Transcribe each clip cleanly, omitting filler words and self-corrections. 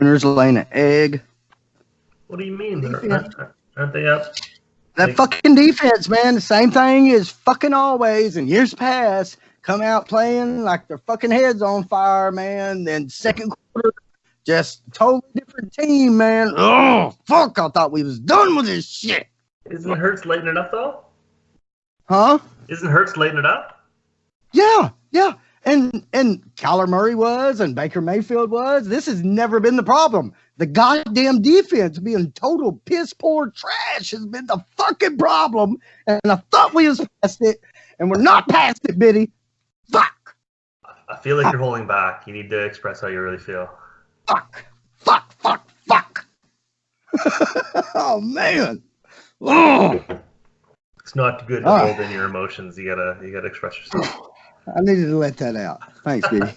Sooners laying an egg. What do you mean? Aren't they up? That fucking defense, man. The same thing as fucking always in years past. Come out playing like their fucking heads on fire, man. Then second quarter, just totally different team, man. Oh, fuck. I thought we was done with this shit. Isn't Hurts lighting it up, though? Huh? Isn't Hurts lighting it up? Yeah. And Kyler Murray was, and Baker Mayfield was. This has never been the problem. The goddamn defense being total piss poor trash has been the fucking problem. And I thought we was past it, and we're not past it, Biddy. Fuck. I feel like you're holding back. You need to express how you really feel. Fuck. Oh, man. Oh. It's not good to hold in your emotions. You gotta express yourself. I needed to let that out. Thanks, Biddy.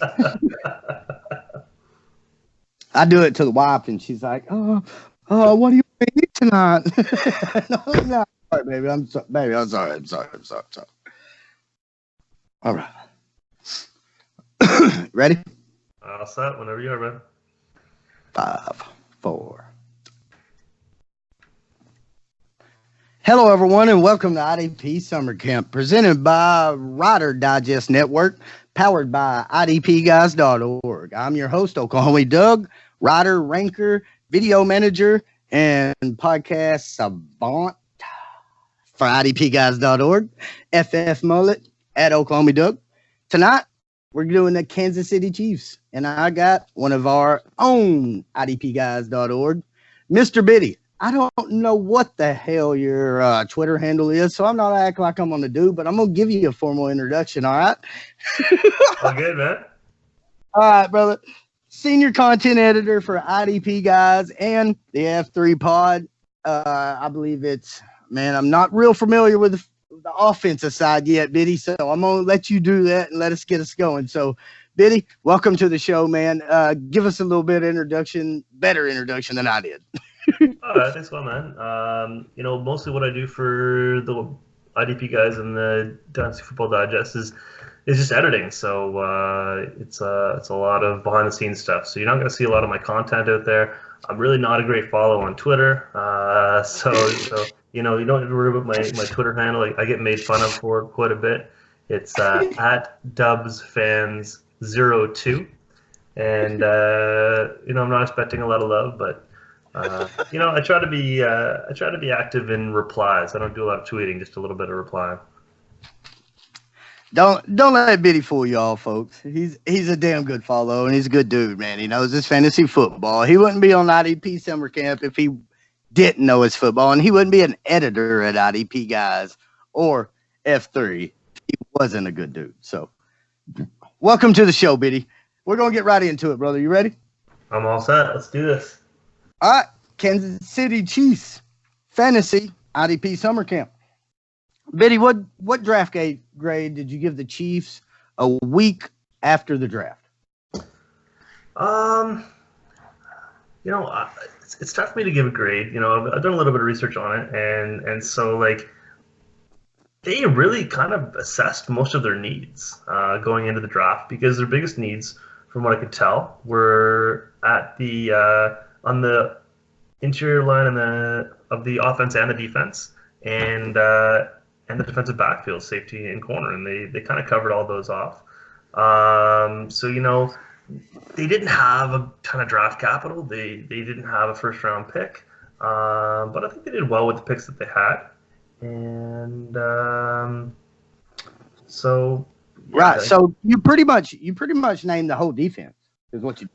I do it to the wife, and she's like, "Oh, what do you eat tonight?" No, sorry, baby. I'm sorry. All right. Ready? All set. Whenever you are, man. 5, 4. Hello, everyone, and welcome to IDP Summer Camp, presented by Rider Digest Network, powered by IDPguys.org. I'm your host, Oklahomie Doug, writer, ranker, video manager, and podcast savant for IDPguys.org, FF Mullet at Oklahomie Doug. Tonight, we're doing the Kansas City Chiefs, and I got one of our own IDPguys.org, Mr. Biddy. I don't know what the hell your Twitter handle is, so I'm not acting like I'm going to do, but I'm going to give you a formal introduction, all right? All good, man. All right, brother. Senior content editor for IDP Guys and the F3 Pod. I believe it's, man, I'm not real familiar with the offensive side yet, Biddy, so I'm going to let you do that and let us get us going. So, Biddy, welcome to the show, man. Give us a little bit of introduction, better introduction than I did. All right, thanks a lot, man. Mostly what I do for the IDP Guys and the Fantasy Football Digest is just editing. So it's a lot of behind the scenes stuff. So you're not going to see a lot of my content out there. I'm really not a great follow on Twitter. So you don't have to worry about my Twitter handle. I get made fun of for it quite a bit. It's at DubsFans02, and I'm not expecting a lot of love, but. I try to be active in replies. I don't do a lot of tweeting, just a little bit of replying. Don't let Biddy fool y'all, folks. He's a damn good follow, and he's a good dude, man. He knows his fantasy football. He wouldn't be on IDP Summer Camp if he didn't know his football, and he wouldn't be an editor at IDP Guys or F3 if he wasn't a good dude. So, welcome to the show, Biddy. We're gonna get right into it, brother. You ready? I'm all set. Let's do this. All right, Kansas City Chiefs Fantasy IDP Summer Camp. Biddy, what draft grade did you give the Chiefs a week after the draft? It's tough for me to give a grade. I've done a little bit of research on it, and so they really kind of assessed most of their needs going into the draft, because their biggest needs, from what I could tell, were at the on the interior line of the offense and the defense, and the defensive backfield, safety and corner, and they kind of covered all those off. So they didn't have a ton of draft capital. They didn't have a first round pick, but I think they did well with the picks that they had, and so yeah. Right. So you pretty much named the whole defense is what you.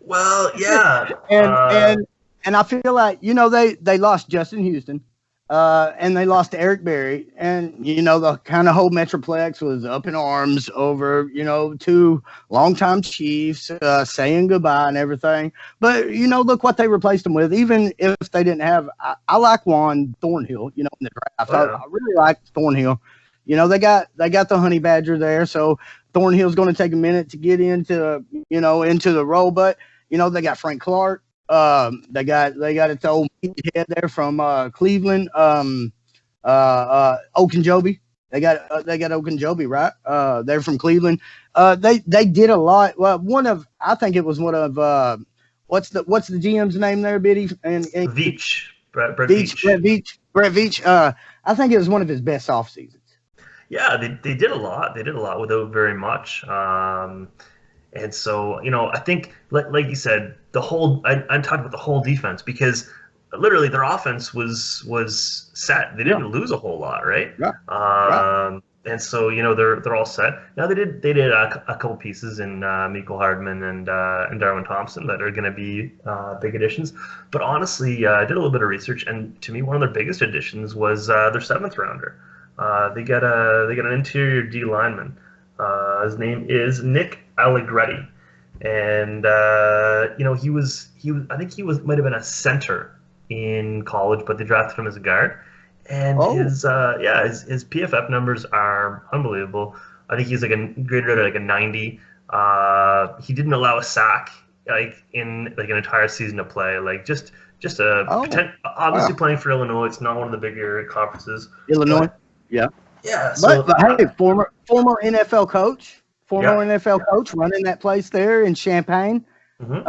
Well, yeah, and I feel like they lost Justin Houston, and they lost Eric Berry, and the kind of whole Metroplex was up in arms over two longtime Chiefs saying goodbye and everything. But look what they replaced them with. Even if they didn't have, I like Juan Thornhill. In the draft, oh, yeah. I really like Thornhill. They got the Honey Badger there, so Thornhill's going to take a minute to get into the role, but. They got Frank Clark. They got its old head there from Cleveland. Okunjobi. They got Okunjobi, right? They're from Cleveland. They did a lot. Well, I think it was one of what's the GM's name there, Biddy? And Veach, Brett Veach. Brett Veach. I think it was one of his best off seasons. Yeah, they did a lot. They did a lot without very much. And so, I think, like you said, I'm talking about the whole defense, because literally their offense was set. They didn't lose a whole lot, right? Yeah. And so, they're all set. Now they did a couple pieces in Mecole Hardman and Darwin Thompson that are going to be big additions. But honestly, I did a little bit of research, and to me, one of their biggest additions was their seventh rounder. They got an interior D lineman. His name is Nick Allegretti, and I think he might have been a center in college, but they drafted him as a guard. And his PFF numbers are unbelievable. I think he's graded at like a 90. He didn't allow a sack in an entire season of play. Obviously playing for Illinois. It's not one of the bigger conferences. Illinois, yeah. So, but hey, former NFL coach, NFL coach running that place there in Champaign. Mm-hmm.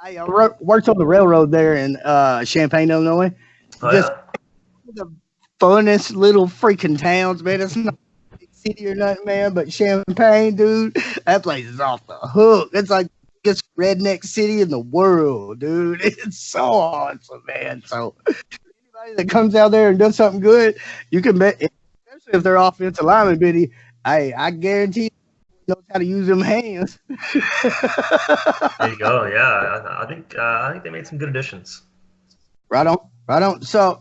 I worked on the railroad there in Champaign, Illinois. The funnest little freaking towns, man. It's not a big city or nothing, man, but Champaign, dude, that place is off the hook. It's like the biggest redneck city in the world, dude. It's so awesome, man. So anybody that comes out there and does something good, you can bet, especially if they're offensive lineman, Biddy, I guarantee you knows how to use them hands. There you go. Yeah, I think they made some good additions. Right on. So,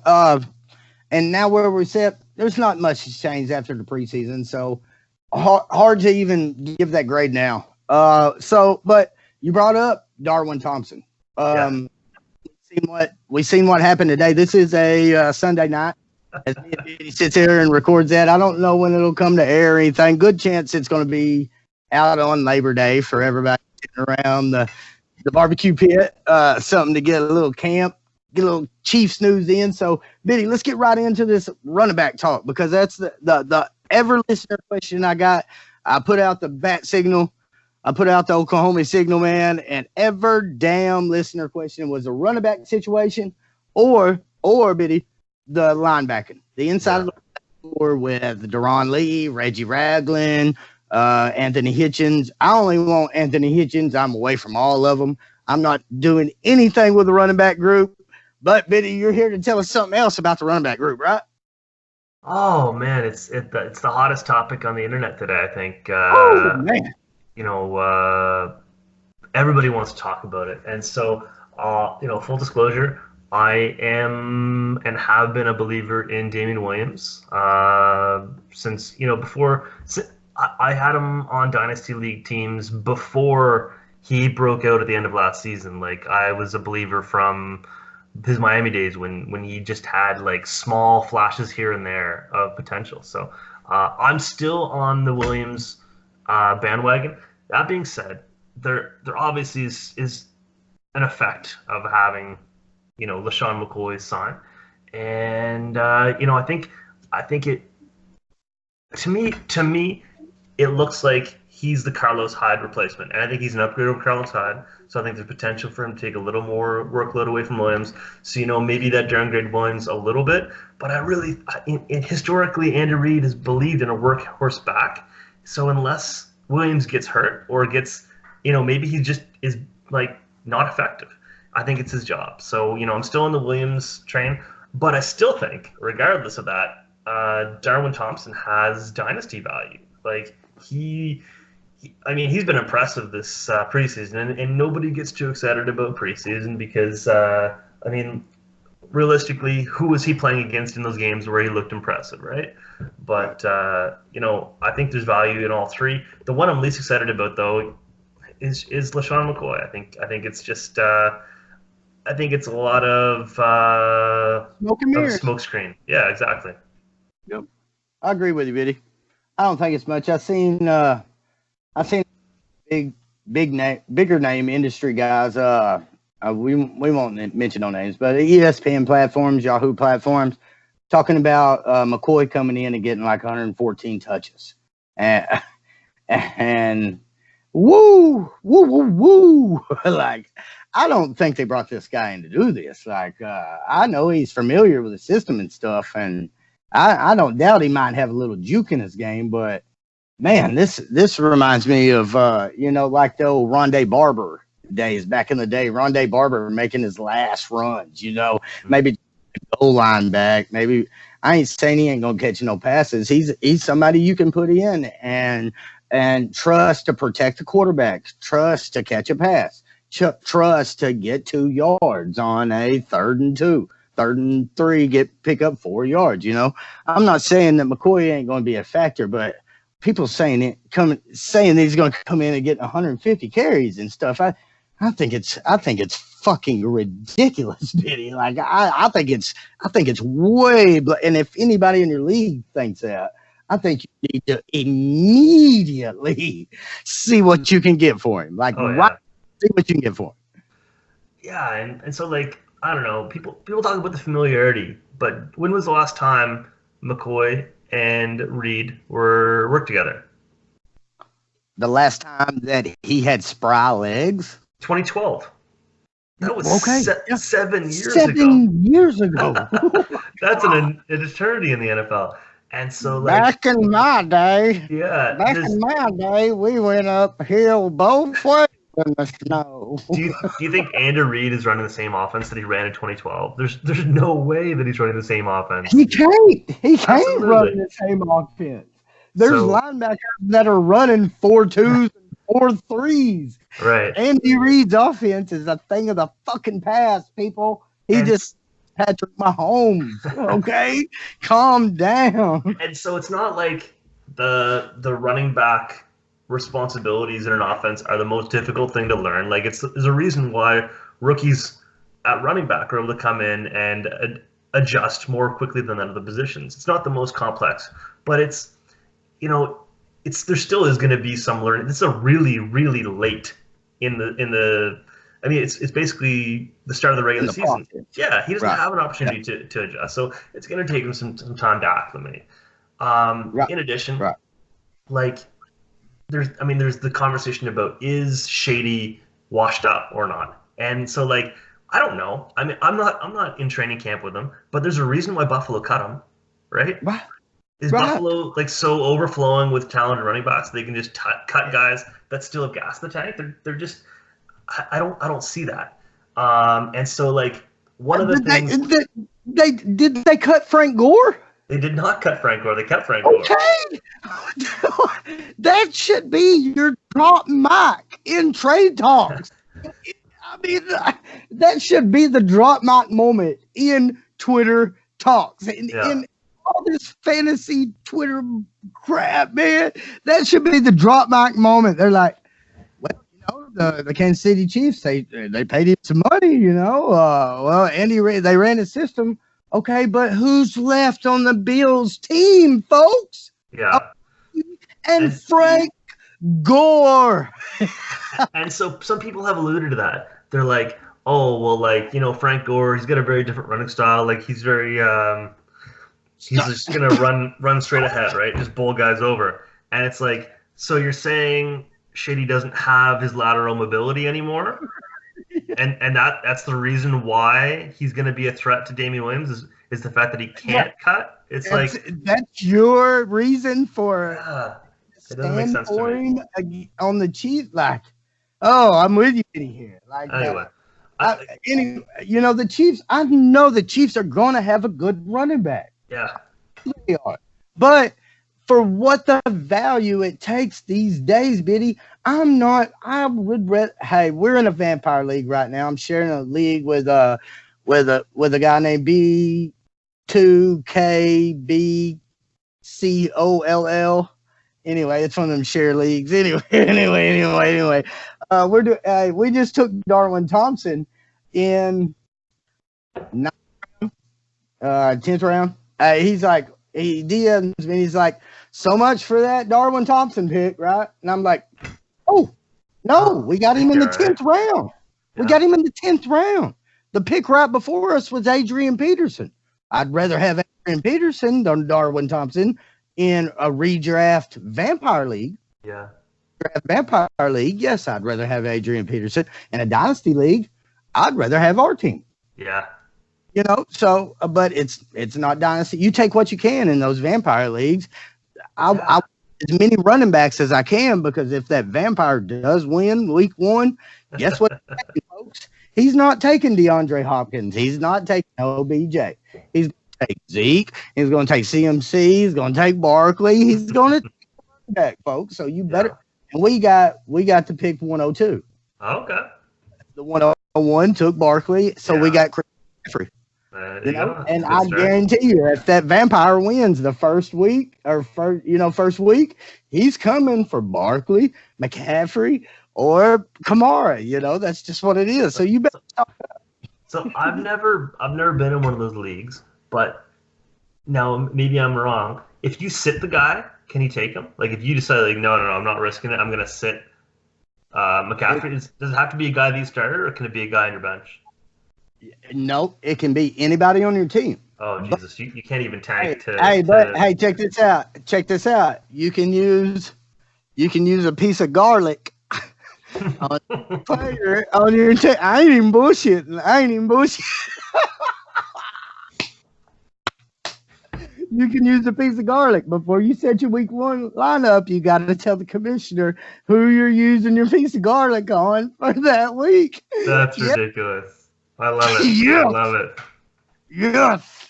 and now where we're set, there's not much to change after the preseason, so hard to even give that grade now. But you brought up Darwin Thompson. We've seen what happened today. This is a Sunday night. As he sits here and records that, I don't know when it'll come to air or anything. Good chance it's going to be out on Labor Day for everybody sitting around the barbecue pit. Something to get a little camp. Get a little Chiefs news in. So, Biddy, let's get right into this running back talk, because that's the ever listener question I got. I put out the bat signal. I put out the Oklahoma signal, man, and ever damn listener question was a running back situation or Biddy, the linebacking, the inside of the floor with Deron Lee, Reggie Ragland, Anthony Hitchens. I only want Anthony Hitchens. I'm away from all of them. I'm not doing anything with the running back group. But, Biddy, you're here to tell us something else about the running back group, right? Oh, man, it's the hottest topic on the internet today, I think. Man. Everybody wants to talk about it. And so, full disclosure, I am and have been a believer in Damian Williams since, before. I had him on Dynasty League teams before he broke out at the end of last season. Like, I was a believer from his Miami days when he just had like small flashes here and there of potential. So I'm still on the Williams bandwagon. That being said, there obviously is an effect of having, LaShawn McCoy's sign. And, I think it, to me, it looks like he's the Carlos Hyde replacement. And I think he's an upgrade over Carlos Hyde. So I think there's potential for him to take a little more workload away from Williams. So, maybe that downgrade Williams a little bit. But historically, Andy Reid has believed in a workhorse back. So unless Williams gets hurt or gets, maybe he just is like not effective, I think it's his job. So, I'm still on the Williams train. But I still think, regardless of that, Darwin Thompson has dynasty value. Like, he's been impressive this preseason, and nobody gets too excited about preseason because, realistically, who was he playing against in those games where he looked impressive, right? But, I think there's value in all three. The one I'm least excited about, though, is LaShawn McCoy. I think it's just I think it's a lot of smoke and mirrors. Smoke screen. Yeah, exactly. Yep, I agree with you, Biddy. I don't think it's much. I've seen bigger name industry guys. We won't mention no names, but ESPN platforms, Yahoo platforms, talking about McCoy coming in and getting like 114 touches, and woo, like I don't think they brought this guy in to do this. Like, I know he's familiar with the system and stuff, and I don't doubt he might have a little juke in his game, but man, this reminds me of like the old Rondé Barber days back in the day. Rondé Barber making his last runs, maybe goal line back. Maybe I ain't saying he ain't gonna catch no passes. He's somebody you can put in and trust to protect the quarterback, trust to catch a pass, trust to get 2 yards on a 3rd and 2. 3rd and 3, pick up 4 yards. I'm not saying that McCoy ain't going to be a factor, but people saying he's going to come in and get 150 carries and stuff. I think it's fucking ridiculous, Biddy. Like I think it's way. And if anybody in your league thinks that, I think you need to immediately see what you can get for him. Like, see what you can get for him. Yeah, and so like I don't know. People talk about the familiarity, but when was the last time McCoy and Reed worked together? The last time that he had spry legs? 2012. That was 7 years ago. 7 years ago. That's an eternity in the NFL. And so, like, back in my day, we went uphill both ways in the snow. Do you think Andrew Reed is running the same offense that he ran in 2012? There's no way that he's running the same offense. He can't run the same offense. There's linebackers that are running 4-2s and 4-3s. Right. Andy Reid's offense is a thing of the fucking past, people. He just Patrick Mahomes. Okay? Calm down. And so it's not like the running back responsibilities in an offense are the most difficult thing to learn. Like, there's a reason why rookies at running back are able to come in and adjust more quickly than other positions. It's not the most complex, but there still is going to be some learning. It's a really, really late in the. I mean, it's basically the start of the regular season. Yeah, he doesn't have an opportunity to adjust, so it's going to take him some time to acclimate. In addition, like there's the conversation about, is Shady washed up or not, and so like I don't know. I mean, I'm not in training camp with him, but there's a reason why Buffalo cut him, right? What? Is Buffalo like so overflowing with talented running backs they can just cut guys that still have gas in the tank? They're just I don't see that. And so like one of the things did they cut Frank Gore? They did not cut Frank Gore. They cut Frank Gore. Okay, that should be your drop mic in trade talks. I mean, that should be the drop mic moment in Twitter talks. In all this fantasy Twitter crap, man, that should be the drop mic moment. They're like, well, the Kansas City Chiefs, they paid him some money, well, Andy Reid, they ran the system. Okay, but who's left on the Bills team, folks? Yeah. And Frank Gore. And so some people have alluded to that. They're like, oh, well, like, Frank Gore, he's got a very different running style. Like, he's very, he's just going to run straight ahead, right? Just bowl guys over. And it's like, so you're saying Shady doesn't have his lateral mobility anymore? And that's the reason why he's going to be a threat to Damian Williams is the fact that he can't cut. That's your reason for it doesn't make sense to me. On the Chiefs, like, oh, I'm with you here. Like, anyway, the Chiefs. I know the Chiefs are going to have a good running back. Yeah, they are. But for what the value it takes these days, Biddy, I would rather. Hey, we're in a vampire league right now. I'm sharing a league with a guy named B2KBCOLL. Anyway, it's one of them share leagues. Anyway. We just took Darwin Thompson in 10th round. He's like, he DMs me. He's like, so much for that Darwin Thompson pick, right? And I'm like, oh, no, we got him in the 10th round. Yeah. We got him in the 10th round. The pick right before us was Adrian Peterson. I'd rather have Adrian Peterson than Darwin Thompson in a redraft vampire league. Yeah. Vampire league, yes, I'd rather have Adrian Peterson. In a dynasty league, I'd rather have our team. Yeah. So, but it's not dynasty. You take what you can in those vampire leagues. I as many running backs as I can, because if that vampire does win week 1, guess what, folks? He's not taking DeAndre Hopkins. He's not taking OBJ. He's going to take Zeke. He's going to take CMC. He's going to take Barkley. He's going to take back, folks. So you better. And we got to pick 102. Okay. The 101 took Barkley, so we got Chris Jeffrey. And I guarantee you, if that vampire wins the first week, he's coming for Barkley, McCaffrey, or Kamara. That's just what it is. So you better. So I've never been in one of those leagues, but now maybe I'm wrong. If you sit the guy, can he take him? Like, if you decide, like, no, I'm not risking it, I'm going to sit McCaffrey. Does it have to be a guy that you started, or can it be a guy on your bench? No, it can be anybody on your team. Oh, Jesus, you can't even tank to. Hey, check this out. You can use a piece of garlic on your team. I ain't even bullshitting. You can use a piece of garlic before you set your week 1 lineup. You got to tell the commissioner who you're using your piece of garlic on for that week. That's ridiculous. I love it. Yes. I love it. Yes.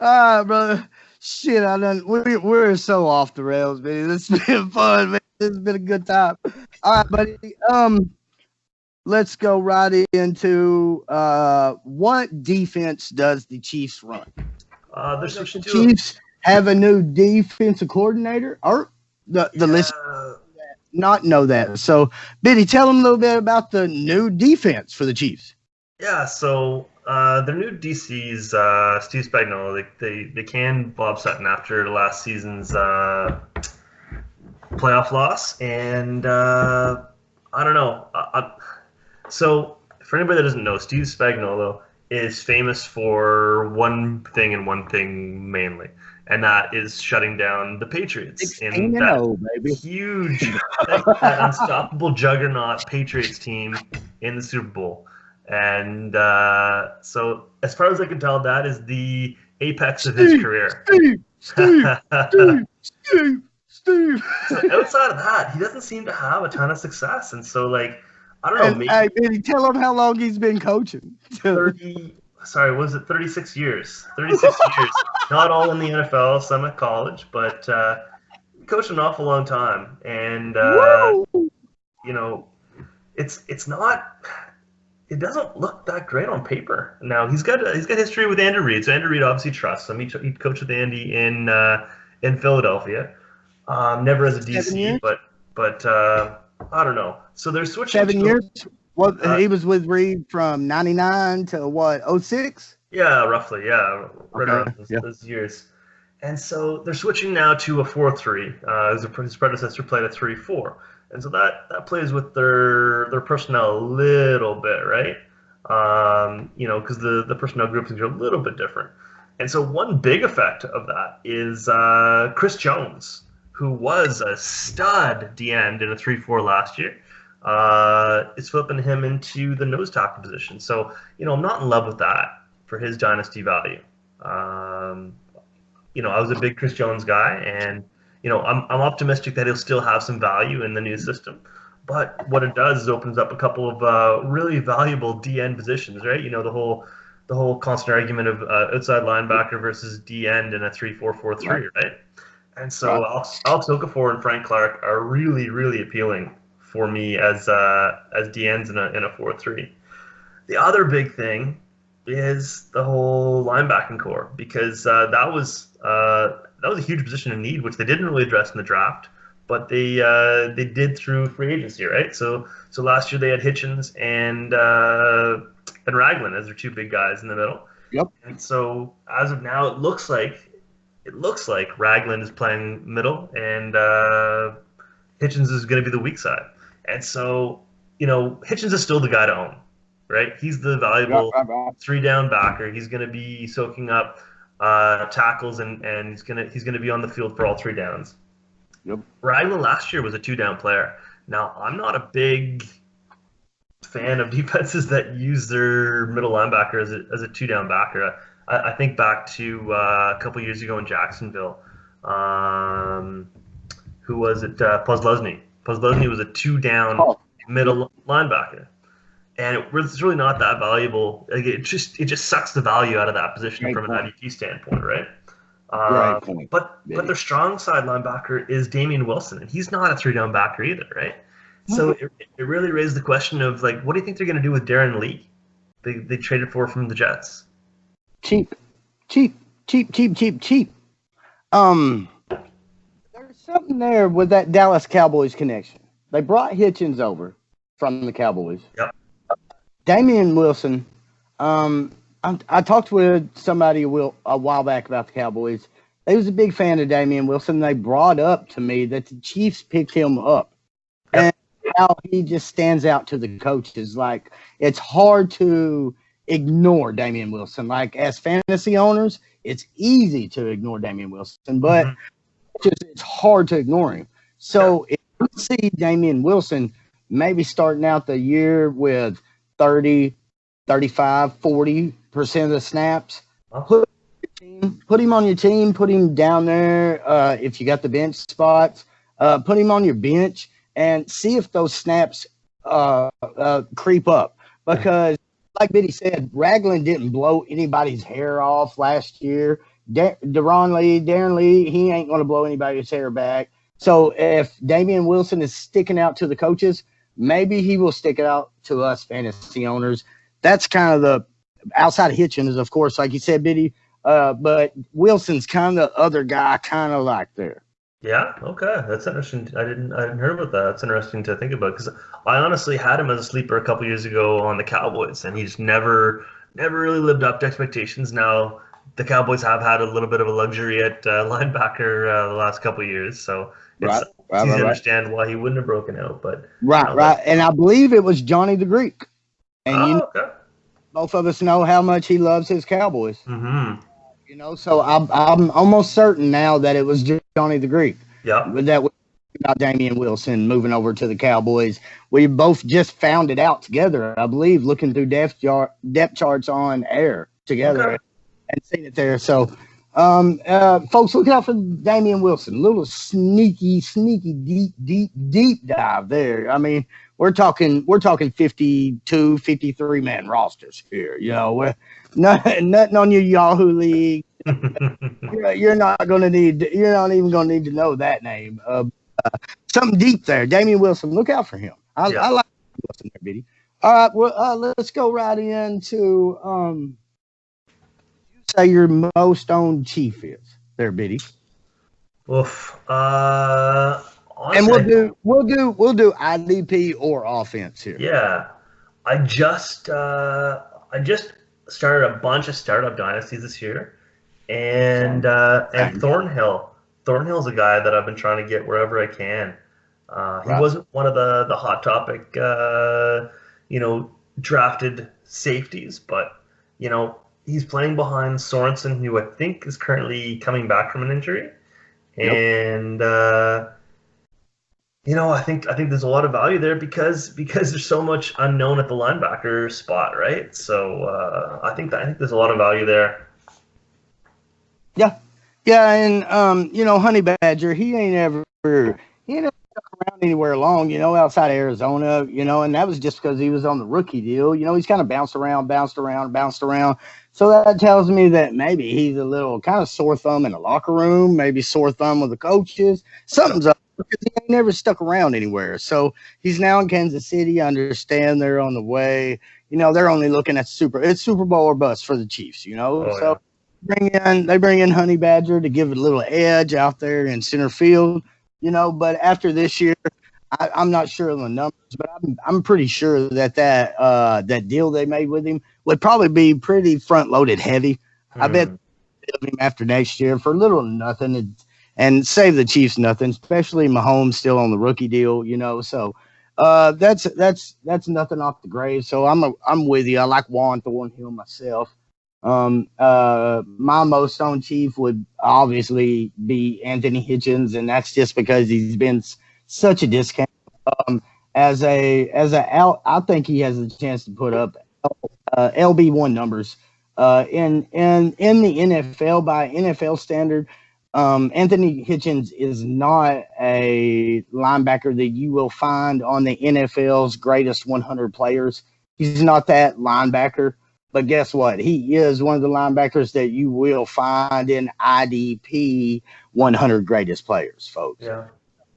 All right, brother. Shit, we're so off the rails, man. It's been fun, man. It's been a good time. All right, buddy. Let's go right into what defense does the Chiefs run? The Chiefs have a new defensive coordinator, or the listener not know that. So, Biddy, tell them a little bit about the new defense for the Chiefs. Yeah, so their new DC's Steve Spagnuolo. They canned Bob Sutton after last season's playoff loss, and I don't know. So, for anybody that doesn't know, Steve Spagnuolo is famous for one thing and one thing mainly, and that is shutting down the Patriots in that huge, that unstoppable juggernaut Patriots team in the Super Bowl. And so, as far as I can tell, that is the apex of his career. Steve. So outside of that, he doesn't seem to have a ton of success, and so, like, I don't know. Hey, Benny, tell him how long he's been coaching. 36 years? 36 years. Not all in the NFL, some at college, but coached an awful long time. And, it's not – it doesn't look that great on paper. Now, he's got history with Andrew Reid, so Andrew Reid obviously trusts him. He coached with Andy in Philadelphia. Never as a DC, but I don't know. So they're switching 7 years. Well, he was with Reed from 99 to what, 06? Yeah, roughly. Yeah, right around those years. And so they're switching now to a 4-3. His predecessor played a 3-4, and so that plays with their personnel a little bit, right? Because the personnel groupings are a little bit different. And so one big effect of that is Chris Jones, who was a stud D-end in a 3-4 last year, is flipping him into the nose tackle position. So, I'm not in love with that for his dynasty value. I was a big Chris Jones guy, and, I'm optimistic that he'll still have some value in the new system. But what it does is opens up a couple of really valuable D-end positions, right? The whole constant argument of outside linebacker versus D-end in a 3-4-4-3, right? And so Alex Okafor and Frank Clark are really, really appealing for me as DNs in a 4-3. The other big thing is the whole linebacking core, because that was a huge position of need, which they didn't really address in the draft, but they did through free agency, right? So last year they had Hitchens and Ragland as their two big guys in the middle. Yep. And so as of now, it looks like Ragland is playing middle, and Hitchens is going to be the weak side. And so, Hitchens is still the guy to own, right? He's the valuable 3-down backer. He's going to be soaking up tackles, and he's going to be on the field for all 3 downs. Yep. Ragland last year was a 2-down player. Now, I'm not a big fan of defenses that use their middle linebacker as a two-down backer. I think back to a couple years ago in Jacksonville. Who was it? Pozlesny. Pozlesny was a two-down middle linebacker, and it's really not that valuable. Like it just sucks the value out of that position from an IDP standpoint, right? Great point. But their strong side linebacker is Damian Wilson, and he's not a three-down backer either, right? So it really raised the question of, like, what do you think they're going to do with Darren Lee? They traded for from the Jets. Cheap. There's something there with that Dallas Cowboys connection. They brought Hitchens over from the Cowboys. Yep. Damian Wilson. I talked with somebody a while back about the Cowboys. They was a big fan of Damian Wilson. They brought up to me that the Chiefs picked him up. Yep. And how he just stands out to the coaches. Like, it's hard to ignore Damian Wilson. Like, as fantasy owners, it's easy to ignore Damian Wilson, but it's hard to ignore him. So if you see Damian Wilson maybe starting out the year with 30, 35, 40% of the snaps, put him on your team, put him down there if you got the bench spots, put him on your bench, and see if those snaps creep up. Because, like Biddy said, Ragland didn't blow anybody's hair off last year. Darren Lee, he ain't going to blow anybody's hair back. So if Damian Wilson is sticking out to the coaches, maybe he will stick it out to us fantasy owners. That's kind of the outside of Hitchens, of course, like you said, Biddy. But Wilson's kind of the other guy I kind of like there. Yeah, okay, that's interesting. I didn't hear about that. That's interesting to think about, because I honestly had him as a sleeper a couple years ago on the Cowboys, and he's never really lived up to expectations. Now the Cowboys have had a little bit of a luxury at linebacker the last couple of years, so it's easy to understand why he wouldn't have broken out. But right, and I believe it was Johnny the Greek, and both of us know how much he loves his Cowboys. Mm-hmm. You know, so I'm almost certain now that it was Johnny the Greek. Yeah. That was about Damian Wilson moving over to the Cowboys. We both just found it out together, I believe, looking through depth charts on air together and seen it there. So, folks, look out for Damian Wilson. A little sneaky, deep dive there. I mean, we're talking 52, 53 man rosters here. You know, nothing on your Yahoo league. You're not even going to need to know that name. Something deep there. Damian Wilson, look out for him. I like Wilson there, Biddy. All right, well, let's go right into you say your most owned Chief is there, Biddy. Oof. Honestly, and we'll do IDP or offense here. Yeah, I just started a bunch of startup dynasties this year, and Thornhill's a guy that I've been trying to get wherever I can. He wasn't one of the hot topic drafted safeties, but he's playing behind Sorensen, who I think is currently coming back from an injury, and I think there's a lot of value there because there's so much unknown at the linebacker spot, right? So I think there's a lot of value there. Yeah, and Honey Badger, he ain't ever stuck around anywhere long, outside of Arizona, and that was just because he was on the rookie deal. He's kind of bounced around. So that tells me that maybe he's a little kind of sore thumb in the locker room, maybe sore thumb with the coaches. Something's up because he ain't never stuck around anywhere. So he's now in Kansas City. I understand they're on the way. They're only looking at Super Bowl or bust for the Chiefs, So they bring in Honey Badger to give it a little edge out there in center field, but after this year, I'm not sure of the numbers, but I'm pretty sure that deal they made with him would probably be pretty front-loaded heavy. I bet him after next year for little nothing and save the Chiefs nothing, especially Mahomes still on the rookie deal, So that's nothing off the grave. So I'm with you. I like Juan Thornhill myself. My most owned Chief would obviously be Anthony Hitchens, and that's just because he's been such a discount. I think he has a chance to put up LB1 numbers in the NFL by NFL standard. Anthony Hitchens is not a linebacker that you will find on the NFL's greatest 100 players. He's not that linebacker, but guess what? He is one of the linebackers that you will find in IDP 100 greatest players, folks. Yeah.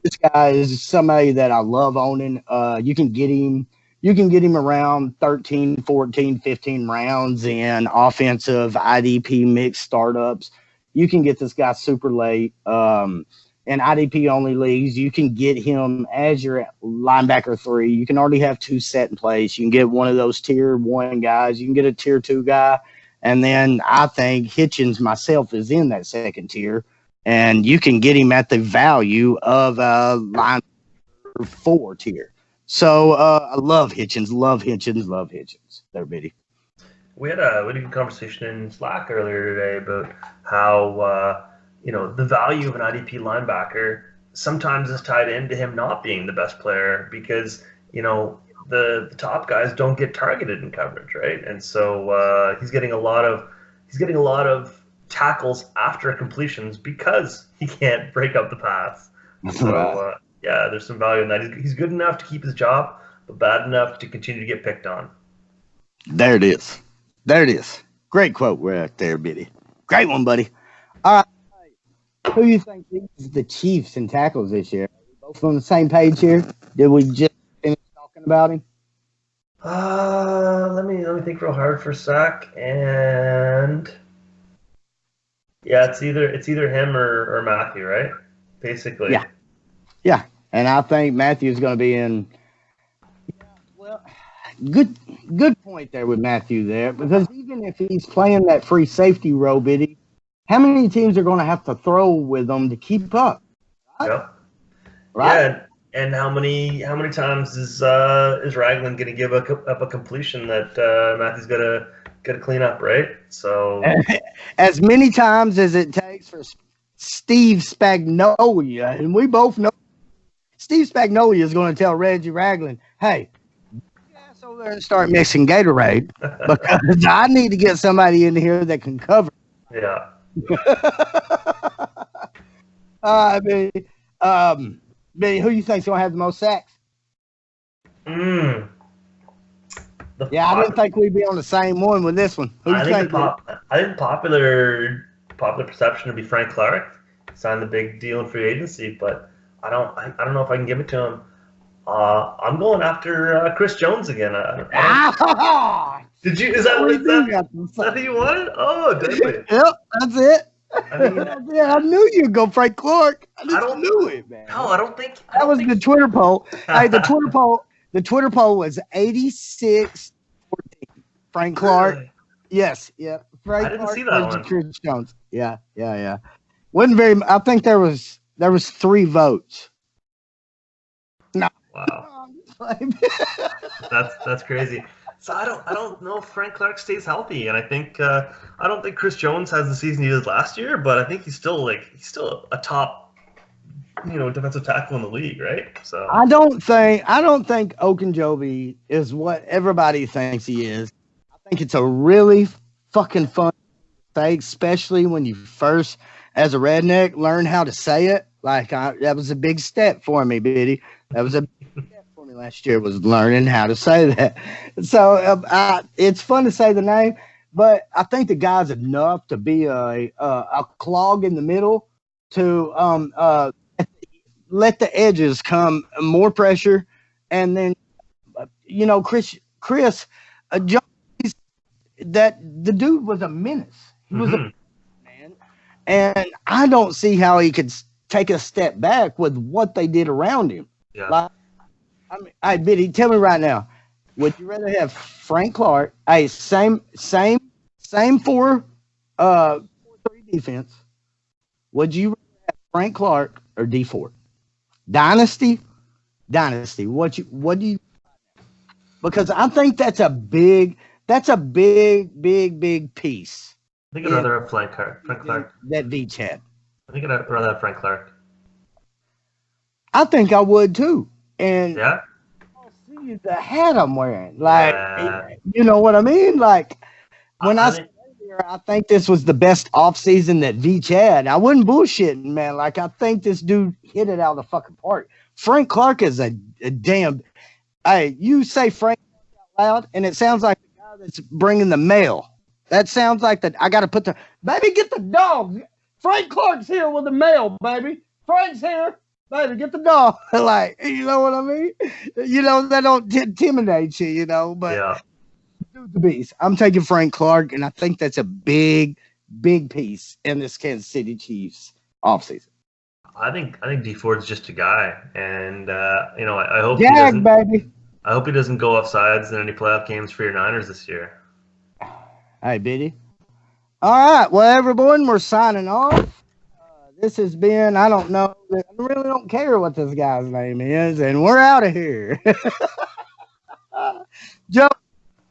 This guy is somebody that I love owning. You can get him around 13, 14, 15 rounds in offensive IDP mixed startups. You can get this guy super late. In IDP only leagues, you can get him as your linebacker 3. You can already have 2 set in place. You can get one of those tier 1 guys. You can get a tier 2 guy. And then I think Hitchens myself is in that second tier. And you can get him at the value of a linebacker 4 tier. So I love Hitchens. There, Biddy. We had a good conversation in Slack earlier today about how the value of an IDP linebacker sometimes is tied into him not being the best player because the top guys don't get targeted in coverage, right? And so he's getting a lot of tackles after completions because he can't break up the pass. So there's some value in that. He's good enough to keep his job, but bad enough to continue to get picked on. There it is. Great quote right there, Biddy. Great one, buddy. All right. Who do you think leads the Chiefs in tackles this year? Are we both on the same page here? Did we just finish talking about him? Let me think real hard for a sec. And it's either him or Matthew, right? Basically. Yeah. And I think Matthew's going to be in. Well, good point there with Matthew there, because even if he's playing that free safety role, Biddy, how many teams are going to have to throw with them to keep up? Right? Yep. Right. Yeah, and how many times is Ragland going to give up a completion that Matthew's got to clean up, right? So as many times as it takes for Steve Spagnuolo, and we both know Steve Spagnuolo is going to tell Reggie Ragland, "Hey, get over there and start mixing Gatorade because I need to get somebody in here that can cover." Yeah. Who do you think's gonna have the most sacks? I didn't think we'd be on the same one with this one. Who do you think? I think popular perception would be Frank Clark. Signed the big deal in free agency, but I don't know if I can give it to him. I'm going after Chris Jones again. Did you? Is that what you wanted? Oh, definitely. Yep, that's it. I mean, I knew you'd go Frank Clark. I knew it, man. No, I don't think that was the Twitter poll. Hey, the Twitter poll was 86-14. Frank Clark. Really? Yes, yeah. Frank Clark see that one. Chris Jones. Yeah. Wasn't very. I think there was 3 votes. No. Wow. That's crazy. So I don't know if Frank Clark stays healthy, and I don't think Chris Jones has the season he did last year, but I think he's still a top defensive tackle in the league, right? So I don't think Okunjobi is what everybody thinks he is. I think it's a really fucking fun thing, especially when you first, as a redneck, learn how to say it. That was a big step for me, Biddy. That was a big step for me last year, was learning how to say that. So it's fun to say the name, but I think the guy's enough to be a clog in the middle to let the edges come more pressure, and then Chris Jones, that the dude was a menace. He was a man, and I don't see how he could take a step back with what they did around him. Yeah. Biddy, tell me right now, would you rather have Frank Clark, same 4-3 defense? Would you rather have Frank Clark or D Ford? Dynasty. What do you? Because I think that's a big piece. I think I'd rather have Frank Clark. That Veach had. I think I'd rather have Frank Clark. I think I would too. and Yeah. see the hat I'm wearing. Like, Yeah. you know what I mean? Like, when I I said think earlier, I think this was the best offseason that Veach had. I wasn't bullshitting, man. Like, I think this dude hit it out of the fucking park. Frank Clark is a damn. Hey, you say Frank out loud, and it sounds like the guy that's bringing the mail. That sounds like that. I got to put the baby, get the dog. Frank Clark's here with the mail, baby. Frank's here, baby. Get the dog. Like, you know what I mean? You know that don't intimidate you, you know. But yeah. dude, the beast. I'm taking Frank Clark, and I think that's a big, big piece in this Kansas City Chiefs offseason. I think D Ford's just a guy, and I hope he Jag, doesn't. baby. I hope he doesn't go off sides in any playoff games for your Niners this year. Hey, Biddy. All right. Well, everyone, we're signing off. This has been, I don't know, I really don't care what this guy's name is, and we're out of here. Joe,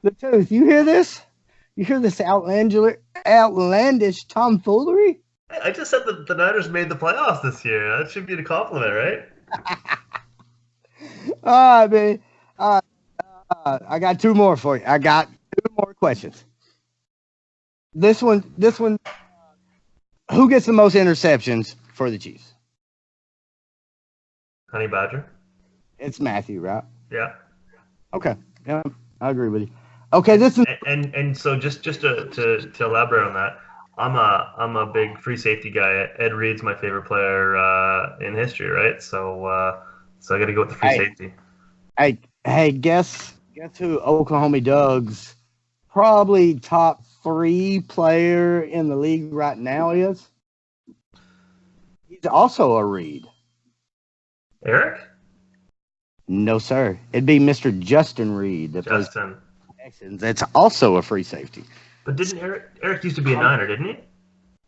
the Tooth, you hear this? You hear this outlandish tomfoolery? I just said that the Niners made the playoffs this year. That should be a compliment, right? All right, man. I got two more for you. I got two more questions. This one. Who gets the most interceptions for the Chiefs? Honey Badger. It's Matthew, right? Yeah. Okay. Yeah, I agree with you. Okay, this is And so just to elaborate on that, I'm a big free safety guy. Ed Reed's my favorite player in history, right? So I got to go with the free safety. Hey, guess who Oklahomie Doug's probably top 3 player in the league right now is? He's also a Reed. Eric? No, sir. It'd be Mr. Justin Reed. Justin. That's also a free safety. But didn't Eric used to be a Niner, didn't he?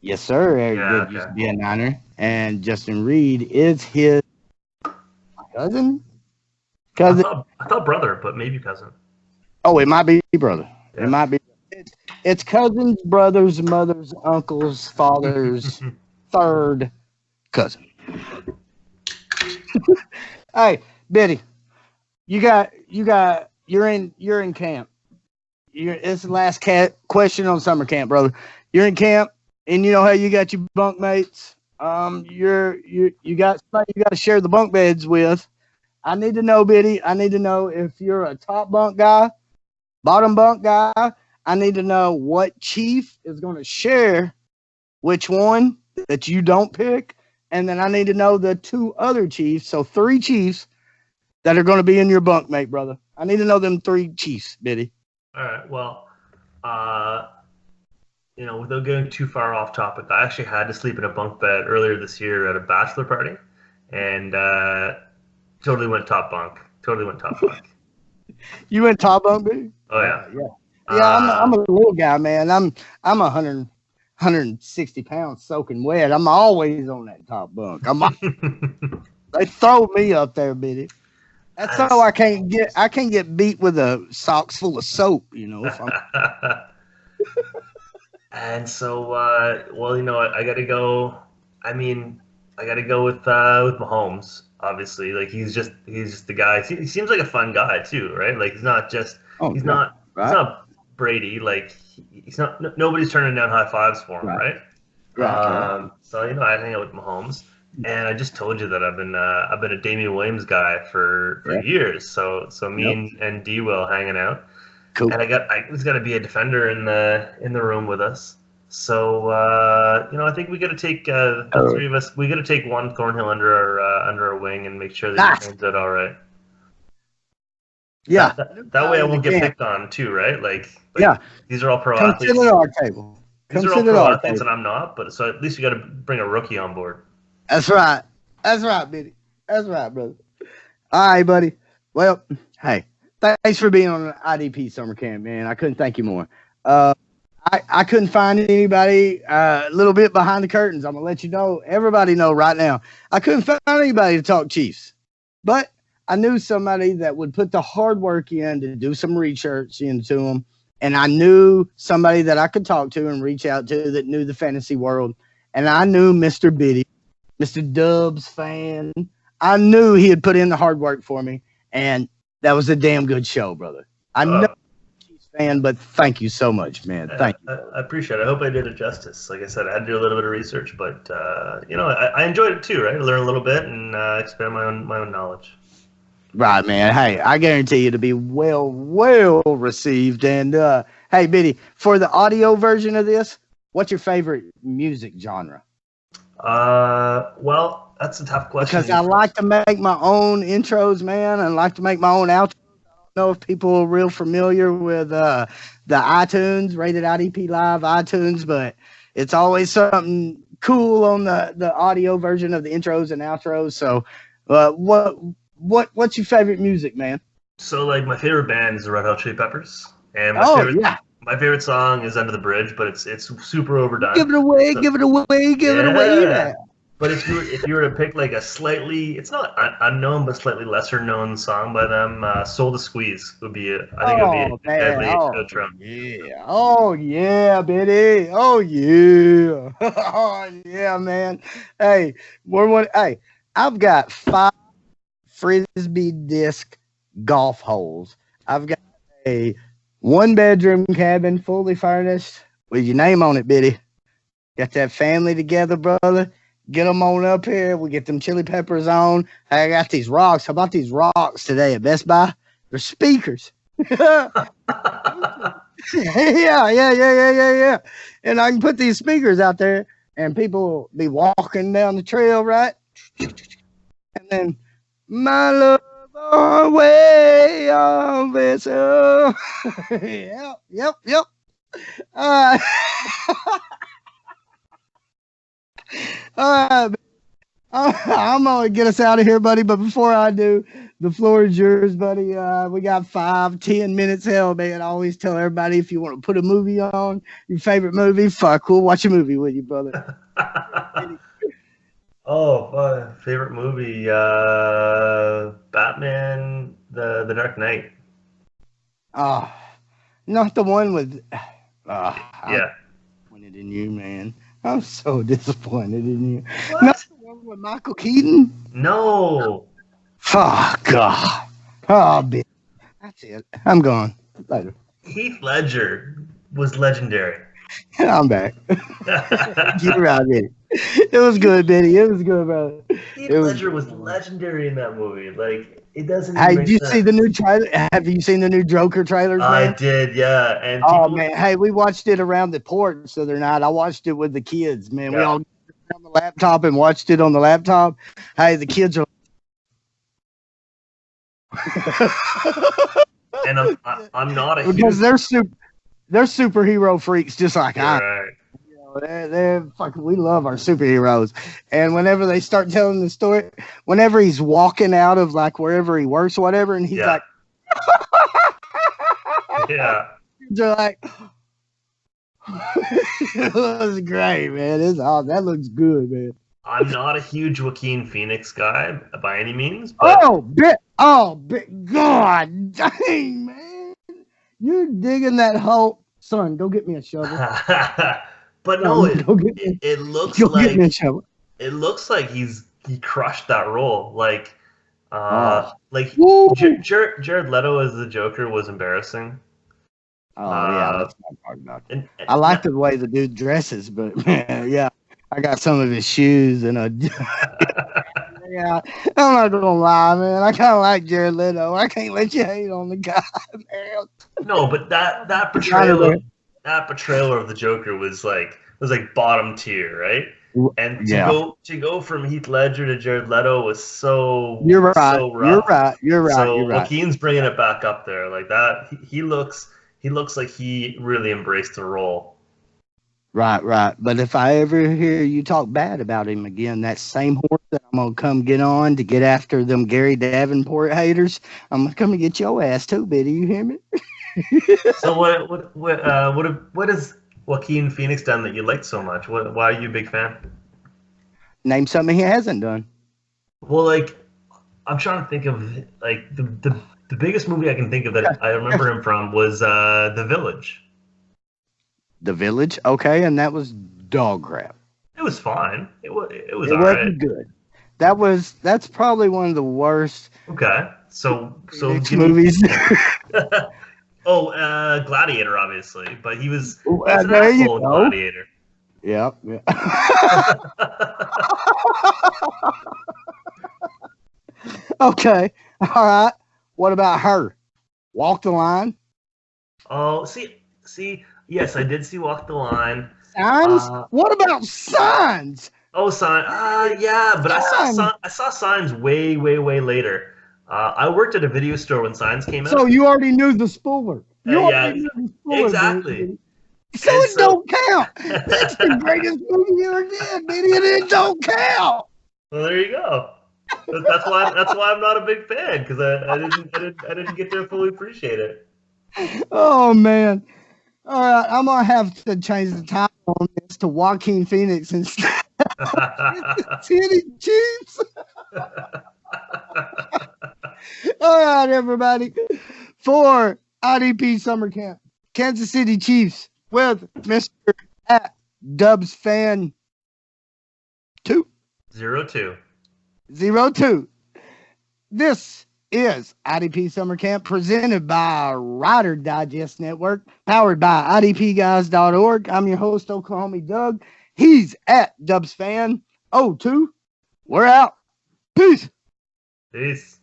Yes, sir. Eric used to be a Niner. And Justin Reed is his cousin? I thought brother, but maybe cousin. Oh, it might be brother. Yeah. It might be. It's cousins, brothers, mothers, uncles, fathers, third cousin. Hey, Biddy, you're in camp. It's the last question on summer camp, brother. You're in camp, and you know how you got your bunk mates. You got somebody you got to share the bunk beds with. I need to know, Biddy. I need to know if you're a top bunk guy, bottom bunk guy. I need to know what chief is going to share which one that you don't pick. And then I need to know the 2 other chiefs. So 3 chiefs that are going to be in your bunk mate, brother. I need to know them 3 chiefs, Biddy. All right. Well, without getting too far off topic, I actually had to sleep in a bunk bed earlier this year at a bachelor party, and totally went top bunk. You went top bunk, Biddy? Oh yeah. Yeah, I'm a little guy, man. I'm 160 pounds soaking wet. I'm always on that top bunk. They throw me up there, Biddy. That's how I can't get beat with a socks full of soap, you know. And so, I got to go. I got to go with Mahomes. Obviously, like he's just the guy. He seems like a fun guy too, right? Like he's not Brady. Like he's not. Nobody's turning down high fives for him, right? So I hang out with Mahomes, and I just told you that I've been a Damian Williams guy for years. So me and D Will hanging out, cool. And there's got to be a defender in the room with us. So I think we got to take the 3 of us. We got to take one Thornhill under our wing and make sure that he turns out all right. Yeah, that way I won't get picked on too, right? Like these are all pro athletes. Come sit at our table. These are all pro athletes, and I'm not. But so at least you got to bring a rookie on board. That's right, Biddy. That's right, brother. All right, buddy. Well, hey, thanks for being on IDP summer camp, man. I couldn't thank you more. I couldn't find anybody a little bit behind the curtains. I'm going to let you know, everybody know right now. I couldn't find anybody to talk Chiefs. But I knew somebody that would put the hard work in to do some research into them. And I knew somebody that I could talk to and reach out to that knew the fantasy world. And I knew Mr. Biddy, Mr. Dubs fan. I knew he had put in the hard work for me, and that was a damn good show, brother. I know you're a Chiefs fan, but thank you so much, man. Thank you. I appreciate it. I hope I did it justice. Like I said, I had to do a little bit of research, but I enjoyed it too. Right, I learned a little bit and expand my own knowledge. Right, man. Hey, I guarantee you to be well received. And hey, Biddy, for the audio version of this, what's your favorite music genre? Well, that's a tough question. Because I like to make my own intros, man, and like to make my own outros. I don't know if people are real familiar with the iTunes, Rated IDP Live iTunes, but it's always something cool on the audio version of the intros and outros. So, what's your favorite music, man? So, like, my favorite band is the Red Hot Chili Peppers, and my favorite song is "Under the Bridge," but it's super overdone. Give it away, give it away, give it away. Yeah. But if you were to pick like a slightly, it's not unknown but slightly lesser known song by them, "Soul to Squeeze" would be it. I think it would be a deadly outro. Yeah. Oh yeah, Biddy. Oh yeah. Oh yeah, man. Hey, Hey, I've got 5 frisbee disc golf holes. I've got a 1-bedroom cabin, fully furnished, with your name on it, Biddy. Got that family together, brother. Get them on up here. We get them chili peppers on. I got these rocks. How about these rocks today at Best Buy? They're speakers. Yeah. And I can put these speakers out there, and people will be walking down the trail, right? And then, my love, our way on vessel. Yep. All right, I'm gonna get us out of here, buddy. But before I do, the floor is yours, buddy. We got 5-10 minutes. Hell, man, I always tell everybody, if you want to put a movie on, your favorite movie, fuck, we'll watch a movie with you, brother. Oh, favorite movie, Batman, the Dark Knight. Oh, not the one with. Yeah. I'm disappointed in you, man. I'm so disappointed in you. What? Not the one with Michael Keaton? No. Oh, God. Oh, bitch. That's it. I'm gone. Later. Heath Ledger was legendary. I'm back. You're right, Biddy. It was good, Biddy. It was good, brother. Heath Ledger was legendary in that movie. Like, it doesn't even Hey, make did you sense. see the new trailer? Have you seen the new Joker trailers, man? I did, yeah. And man. Hey, we watched it around the porch the other night. I watched it with the kids, man. Yeah. We all got on the laptop and watched it on the laptop. Hey, the kids are. And I'm not a because they're superhero freaks just like I am. Right. You know, they're fucking. We love our superheroes, and whenever they start telling the story, whenever he's walking out of like wherever he works, or whatever, and he's like, yeah, they're like, it was great, man. That looks good, man. I'm not a huge Joaquin Phoenix guy by any means. But God dang, man. You're digging that hole. Son, go get me a shovel. But no, it looks like get me a shovel. It looks like he crushed that role. Like Jared Leto as the Joker was embarrassing. Oh yeah, let's not talk about that. I like the way the dude dresses, but man, yeah. I got some of his shoes and a. Yeah, I'm not gonna lie, man. I kind of like Jared Leto. I can't let you hate on the guy, man. No, but that portrayal of the Joker was like bottom tier, right? And to go from Heath Ledger to Jared Leto was so You're right. So rough. You're right. So Joaquin's bringing it back up there like that. He looks like he really embraced the role. Right. But if I ever hear you talk bad about him again, that same horse that I'm going to come get on to get after them Gary Davenport haters, I'm going to come and get your ass too, Biddy. You hear me? So what has Joaquin Phoenix done that you liked so much? Why are you a big fan? Name something he hasn't done. Well, like, I'm trying to think of, like, the biggest movie I can think of that I remember him from was The Village. The Village, okay, and that was dog crap. It was fine. It was It all wasn't right. good. That's probably one of the worst Okay, so Phoenix give me. movies. Oh, Gladiator, obviously, but he was an There you asshole in go. Gladiator. Yep. Okay. All right. What about her? Walk the line. Oh, yes, I did see Walk the Line. Signs. What about signs? Oh, Sign. Yeah, but Signs. I saw Signs way, way, way later. I worked at a video store when Signs came So out. you already knew the spooler. You Yeah, already knew the spooler, exactly. baby. So And it so, don't count. That's the greatest movie you ever did, baby, and it don't count. well, there you go. That's why I'm not a big fan, because I didn't get to fully appreciate it. Oh man. All right, I'm gonna have to change the title on this to Joaquin Phoenix instead of City Chiefs. All right, everybody. For IDP Summer Camp, Kansas City Chiefs with Mr. at Dubs Fan 202. This is IDP Summer Camp presented by Rider Digest Network, powered by IDPguys.org. I'm your host, Oklahomie Doug. He's at Dubs Fan 02. We're out. Peace. Peace.